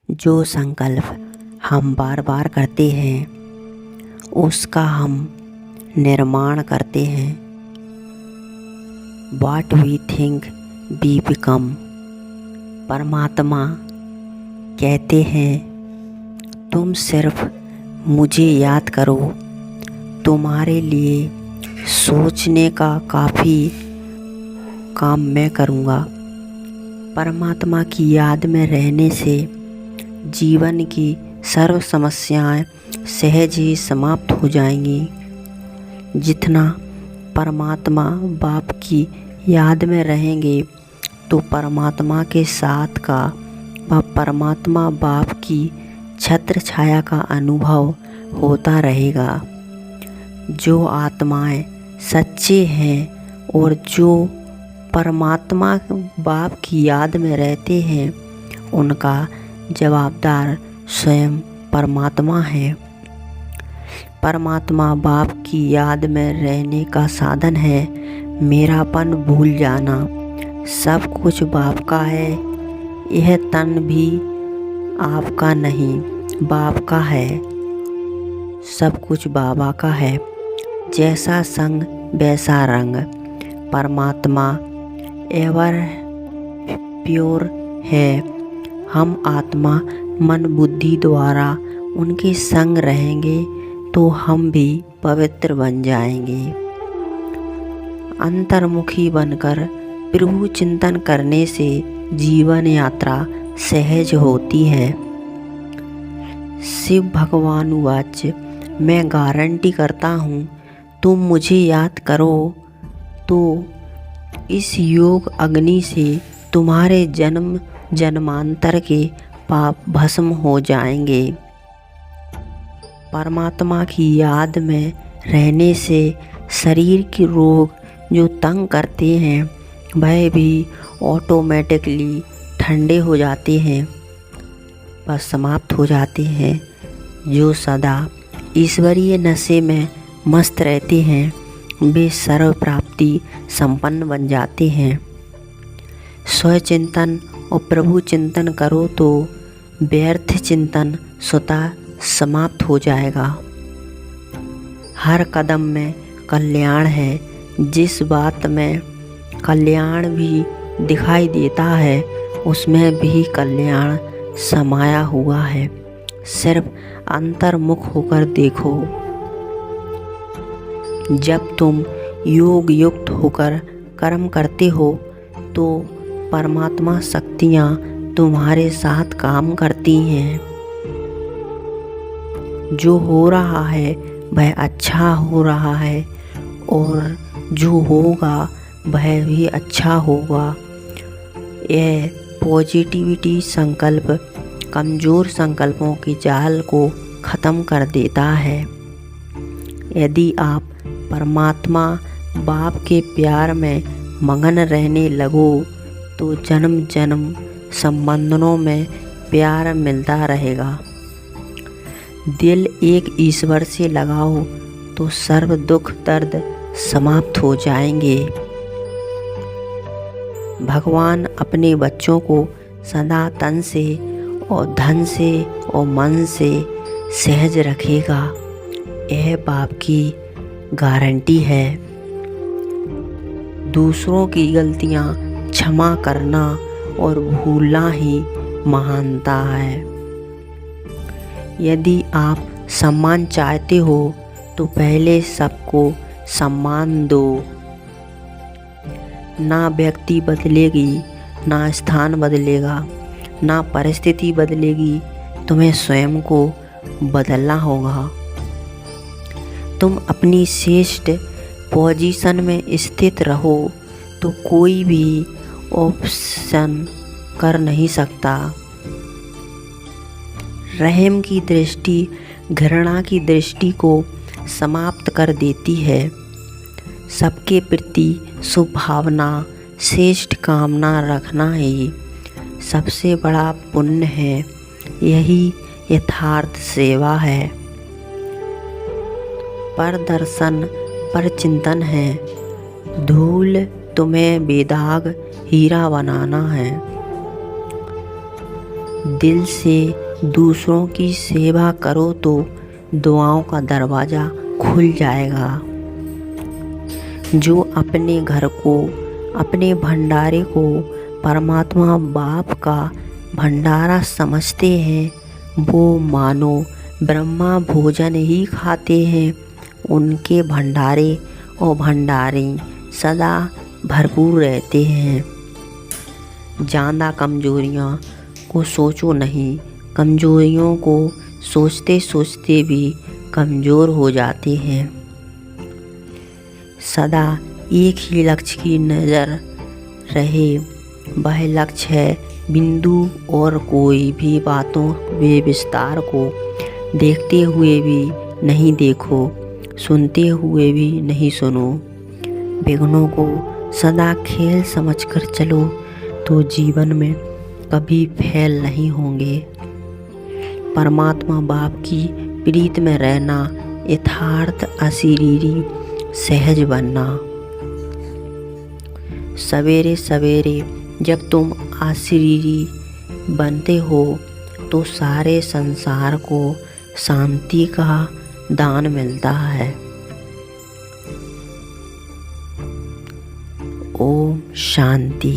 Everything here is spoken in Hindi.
जो संकल्प हम बार बार करते हैं उसका हम निर्माण करते हैं। What we think we become। परमात्मा कहते हैं तुम सिर्फ मुझे याद करो, तुम्हारे लिए सोचने का काफ़ी काम मैं करूँगा। परमात्मा की याद में रहने से जीवन की सर्व समस्याएं सहज ही समाप्त हो जाएंगी। जितना परमात्मा बाप की याद में रहेंगे तो परमात्मा के साथ का व परमात्मा बाप की छत्र छाया का अनुभव होता रहेगा। जो आत्माएं सच्चे हैं और जो परमात्मा बाप की याद में रहते हैं उनका जवाबदार स्वयं परमात्मा है। परमात्मा बाप की याद में रहने का साधन है। मेरापन भूल जाना। सब कुछ बाप का है। यह तन भी आपका नहीं, बाप का है। सब कुछ बाबा का है। जैसा संग वैसा रंग। परमात्मा एवर प्योर है। हम आत्मा मन बुद्धि द्वारा उनके संग रहेंगे तो हम भी पवित्र बन जाएंगे। अंतर्मुखी बनकर प्रभु चिंतन करने से जीवन यात्रा सहज होती है। शिव भगवान वाच्य मैं गारंटी करता हूँ तुम मुझे याद करो तो इस योग अग्नि से तुम्हारे जन्म जन्मांतर के पाप भस्म हो जाएंगे। परमात्मा की याद में रहने से शरीर के रोग जो तंग करते हैं वह भी ऑटोमेटिकली ठंडे हो जाते हैं, बस समाप्त हो जाते हैं। जो सदा ईश्वरीय नशे में मस्त रहते हैं वे सर्व प्राप्ति संपन्न बन जाते हैं। स्वचिंतन और प्रभु चिंतन करो तो व्यर्थ चिंतन स्वतः समाप्त हो जाएगा। हर कदम में कल्याण है। जिस बात में कल्याण भी दिखाई देता है उसमें भी कल्याण समाया हुआ है। सिर्फ अंतर्मुख होकर देखो। जब तुम योग युक्त होकर कर्म करते हो तो परमात्मा शक्तियाँ तुम्हारे साथ काम करती हैं। जो हो रहा है वह अच्छा हो रहा है और जो होगा वह भी अच्छा होगा। यह पॉजिटिविटी संकल्प कमज़ोर संकल्पों के जाल को ख़त्म कर देता है। यदि आप परमात्मा बाप के प्यार में मगन रहने लगो तो जन्म जन्म संबंधों में प्यार मिलता रहेगा। दिल एक ईश्वर से लगाओ तो सर्व दुख दर्द समाप्त हो जाएंगे। भगवान अपने बच्चों को सदा तन से और धन से और मन से सहज रखेगा। यह बाप की गारंटी है। दूसरों की गलतियाँ क्षमा करना और भूलना ही महानता है। यदि आप सम्मान चाहते हो तो पहले सबको सम्मान दो। ना व्यक्ति बदलेगी, ना स्थान बदलेगा, ना परिस्थिति बदलेगी, तुम्हें स्वयं को बदलना होगा। तुम अपनी श्रेष्ठ पोजीशन में स्थित रहो तो कोई भी ऑप्शन कर नहीं सकता। रहम की दृष्टि घृणा की दृष्टि को समाप्त कर देती है। सबके प्रति शुभ भावना श्रेष्ठ कामना रखना ही सबसे बड़ा पुण्य है। यही यथार्थ सेवा है। पर दर्शन पर चिंतन है। धूल तुम्हें बेदाग हीरा बनाना है। दिल से दूसरों की सेवा करो तो दुआओं का दरवाज़ा खुल जाएगा। जो अपने घर को, अपने भंडारे को परमात्मा बाप का भंडारा समझते हैं, वो मानो ब्रह्मा भोजन ही खाते हैं। उनके भंडारे और भंडारी सदा भरपूर रहते हैं। ज़्यादा कमजोरियाँ को सोचो नहीं, कमजोरियों को सोचते सोचते भी कमज़ोर हो जाते हैं। सदा एक ही लक्ष्य की नज़र रहे, वह लक्ष्य है बिंदु, और कोई भी बातों वे विस्तार को देखते हुए भी नहीं देखो, सुनते हुए भी नहीं सुनो। विघ्नों को सदा खेल समझकर चलो तो जीवन में कभी फेल नहीं होंगे। परमात्मा बाप की प्रीत में रहना, यथार्थ अशरीरी सहज बनना। सवेरे सवेरे जब तुम अशरीरी बनते हो तो सारे संसार को शांति का दान मिलता है। ओम शांति।